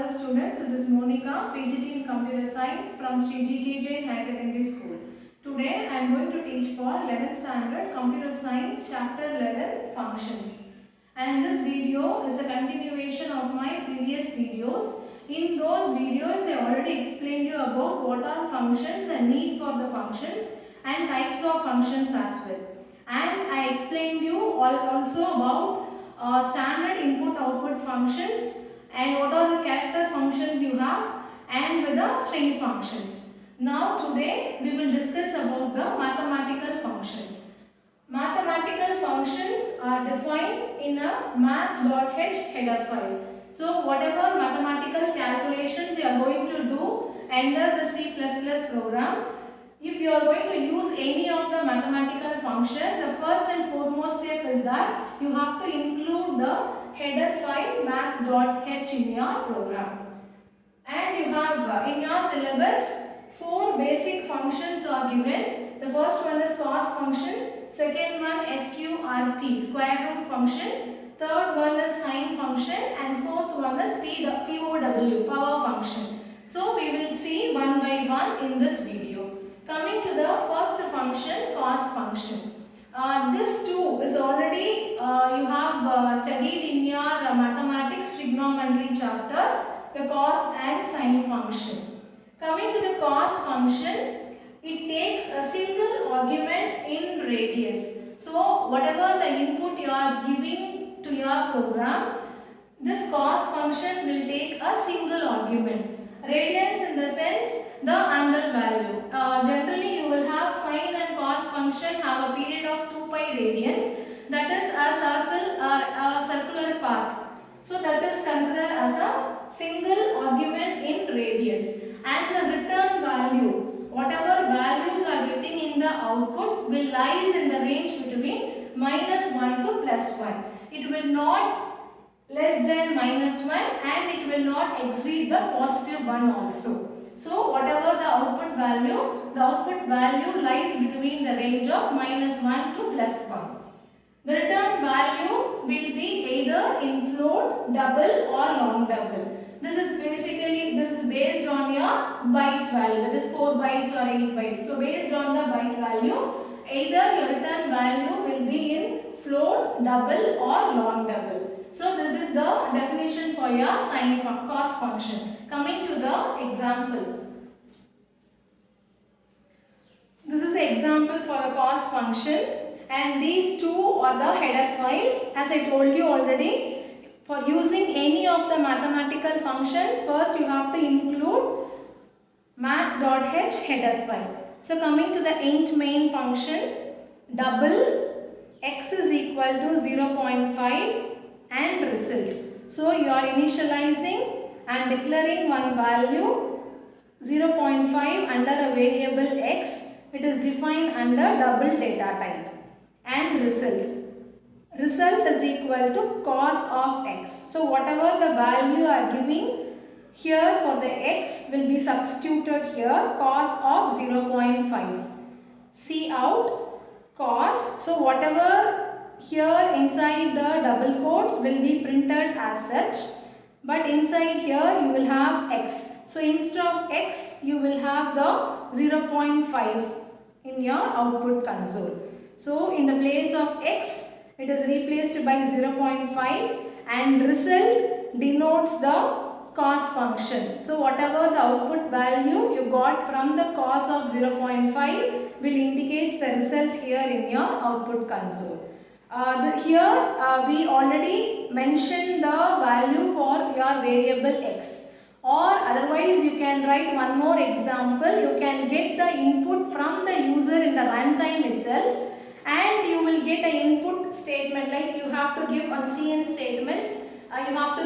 Hello students, this is Monica, PGT in Computer Science from Sri GK Jain High Secondary School. Today I am going to teach for 11th Standard Computer Science Chapter 11 Functions. And this video is a continuation of my previous videos. In those videos I already explained you about what are functions and need for the functions and types of functions as well. And I explained you also about standard input-output functions and what are the character functions you have and with the string functions. Now today we will discuss about the mathematical functions. Mathematical functions are defined in a math.h header file. So whatever mathematical calculations you are going to do under the C++ program, if you are going to use any of the mathematical function, the first and foremost step is that you have to include the header file math.h in your program. And you have in your syllabus 4 basic functions are given. The first one is cos function, second one sqrt, square root function, third one is sine function, and fourth one is POW, power function. So we will see one by one in this video. Coming to the first function, cos function. This too is already you have studied in your mathematics trigonometry chapter, the cos and sine function. Coming to the cos function, it takes a single argument in radius. So whatever the input you are giving to your program, this cos function will take a single argument. Radians in the sense the angle value. Generally you will have sine and cos function have a period of 2 pi radians, that is a circle or a circular path. So that is considered as a single argument in radius. And the return value, whatever values are getting in the output will lies in the range between -1 to +1. It will not less than -1 and it will not exceed the +1 also. So whatever the output value lies between the range of -1 to +1. The return value will be either in float, double or long double. This is based on your bytes value, that is 4 bytes or 8 bytes. So based on the byte value, either your return value will be in float, double or long double. So this is the definition for your cos function. Coming to the example. This is the example for the cos function, and these two are the header files. As I told you already, for using any of the mathematical functions, first you have to include math.h header file. So coming to the int main function, double x is equal to 0.5 and result. So you are initializing and declaring one value 0.5 under a variable x. It is defined under double data type. And result is equal to cos of x. So whatever the value you are giving here for the x will be substituted here, cos of 0.5. See out cos. So whatever here inside the double quotes will be printed as such, but inside here you will have x. So instead of x you will have the 0.5 in your output console. So in the place of x it is replaced by 0.5 and result denotes the cos function. So whatever the output value you got from the cos of 0.5 will indicate the result here in your output console. Here we already mentioned the value for your variable x, or otherwise you can write one more example. You can get the input from the user in the runtime itself, and you will get an input statement, like you have to give one cin statement, you have to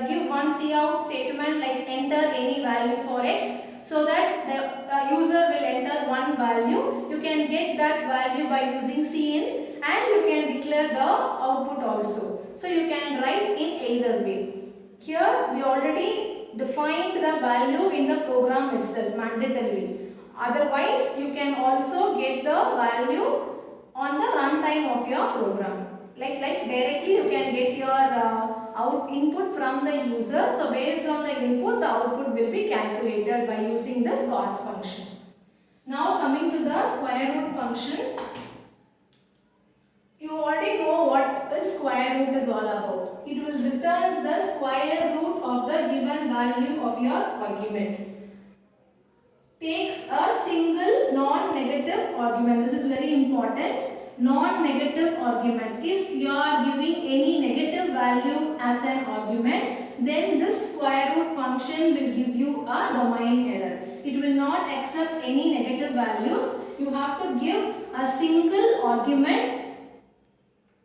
give one cout statement like enter any value for x, so that the user will enter one value. You can get that value by using cin, and you can declare the output also. So you can write in either way. Here we already defined the value in the program itself mandatorily. Otherwise you can also get the value on the runtime of your program. Like directly you can get your input from the user. So based on the input, the output will be calculated by using this cost function. Now coming to the square root function. You already know what the square root is all about. It will return the square root of the given value of your argument. Takes a single non-negative argument. This is very important. Non-negative argument. If you are giving any negative value as an argument, then this square root function will give you a domain error. It will not accept any negative values. You have to give a single argument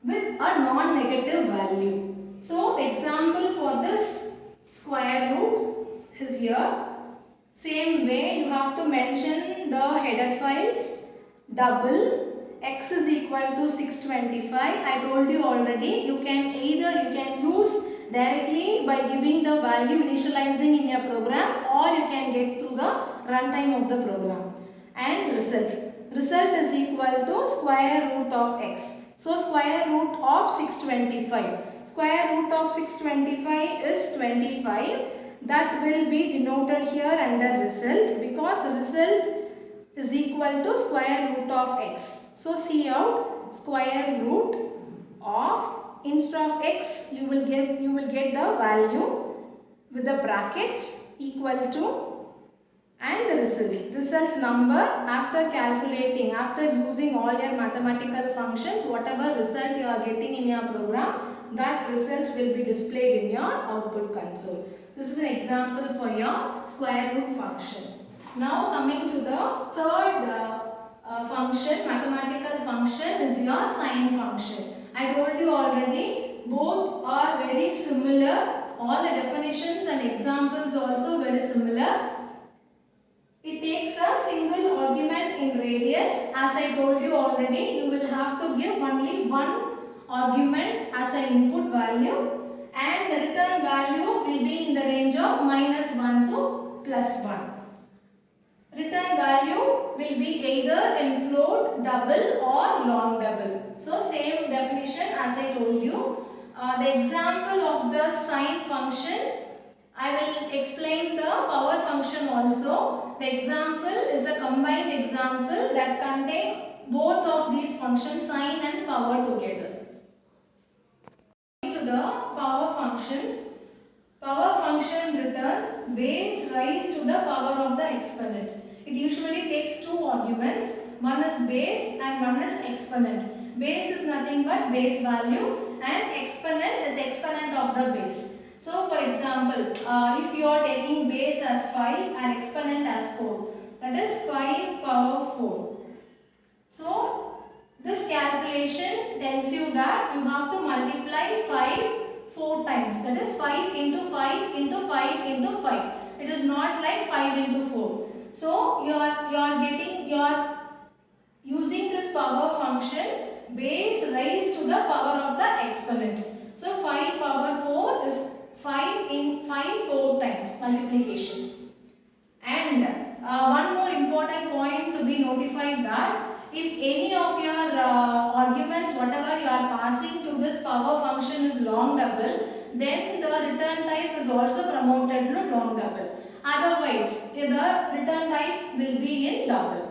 with a non-negative value. So the example for this square root is here. Same way you have to mention the header files. Double x is equal to 625. I told you already, you can use directly by giving the value initializing in your program, or you can get through the runtime of the program. And result. Result is equal to square root of x. So square root of 625. Square root of 625 is 25. That will be denoted here under result, because result is equal to square root of x. So see out square root of, instead of x you will get the value with the bracket equal to and the result number. After calculating, after using all your mathematical functions, whatever result you are getting in your program, that result will be displayed in your output console. This is an example for your square root function. Now coming to the third function, mathematical function, is your sine function. I told you already, both are very similar. All the definitions and examples also very similar. It takes a single argument in radius. As I told you already, you will have to give only one argument as an input value, and the return value will be in the range of -1 to +1. Return value will be either in float, double or long double. So same definition as I told you. The example of the sine function, I will explain the power function also. The example is a combined example that contains both of these functions, sine and power together. To the power function. Power function returns base raised to the power of the exponent. It usually takes two arguments. One is base and one is exponent. Base is nothing but base value, and exponent is exponent of the base. So for example, if you are taking base as 5 and exponent as 4, that is 5 power 4. So this calculation tells you that you have to multiply 5 4 times. That is 5 into 5 into 5 into 5. It is not like 5 into 4. So you are using this power function, base raised to the power of the exponent. So 5 power 4 is 5 in 5 4 times multiplication. And one more important point to be notified, that if any of your arguments, whatever you are passing to this power function is long double, then the return type is also promoted to long double. Otherwise, the return type will be in double.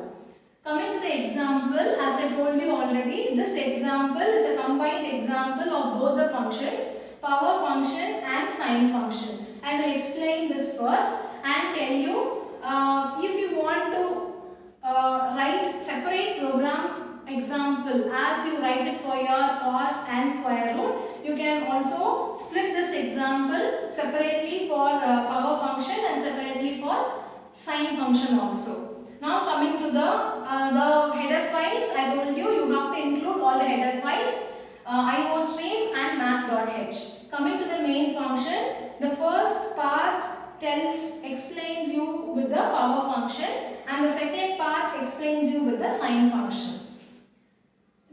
Coming to the example, as I told you already, this example is a combined example of both the functions, power function and sine function. I will explain this first and tell you, if you want to write separate program example as you write it for your cos and square root, you can also split this example separately for power function and separately for sine function also. Now coming to the header files, I told you, you have to include all the header files, iostream and math.h. Coming to the main function, the first part explains you with the power function, and the second part explains you with the sine function.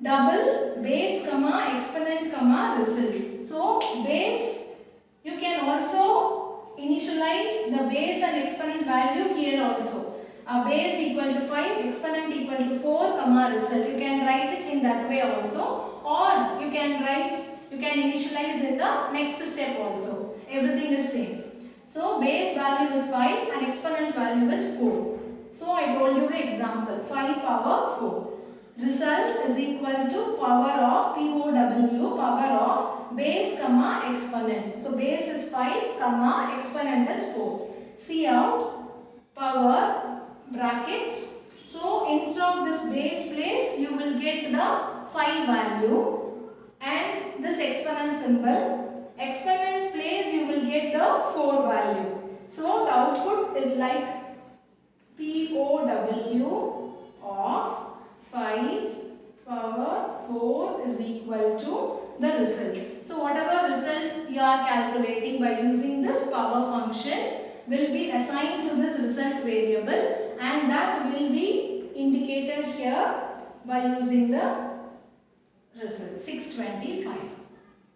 Double, base, comma, exponent, comma, result. So base, you can also initialize the base and exponent value here also. Base equal to 5, exponent equal to 4, comma, result. You can write it in that way also, or you can write You can initialize in the next step also. Everything is same. So base value is 5 and exponent value is 4. So I told you the example, 5 power 4. Result is equal to power of POW, power of base comma exponent. So base is 5 comma exponent is 4. See out power brackets. So instead of this base place, you will get the 5 value and this exponent symbol. Exponent place, you will get the 4 value. So the output is like POW of 5 power 4 is equal to the result. So whatever result you are calculating by using this power function will be assigned to this result variable, and that will be indicated here by using the result 625.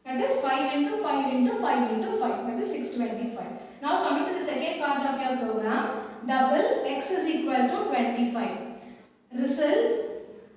That is 5 into 5 into 5 into 5. That is 625. Now coming to the second part of your program, double x is equal to 25. Result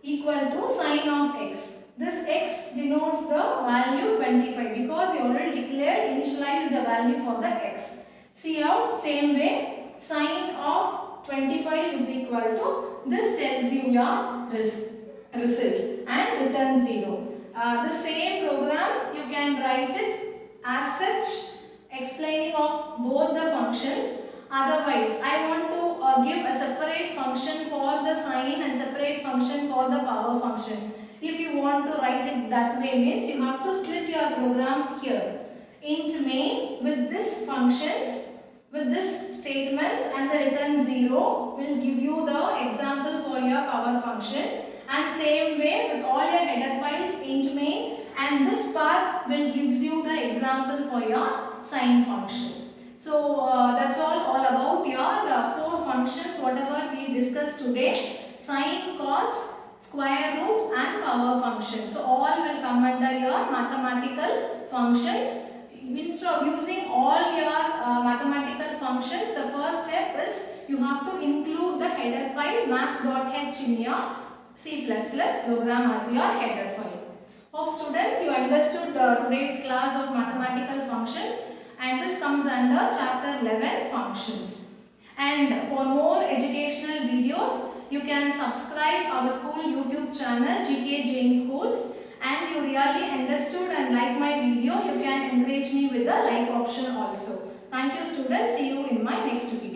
equal to sign of x. This x denotes the value 25 because you already declared initialize the value for the x. See out, same way, sign of 25 is equal to, this tells you your result and return 0. The same program you can write it as such, explaining of both the functions. Otherwise, I want to give a separate function for the sign and separate function for the power function. If you want to write it that way, means you have to split your program here. Int main with this functions, with this statements and the return 0 will give you the example for your power function. And same way with all your header files, int main, and this part will gives you the example for your sign function. So that's all about your 4 functions whatever we discussed today: sine, cos, square root and power function. So all will come under your mathematical functions. Instead of using all your mathematical functions, the first step is you have to include the header file math.h in your C++ program as your header file. Hope students you understood today's class of mathematical functions, and this comes under chapter 11 functions. And for more educational videos, you can subscribe our school YouTube channel GK Jain Schools, and you really understood and like my video, you can encourage me with the like option also. Thank you students. See you in my next video.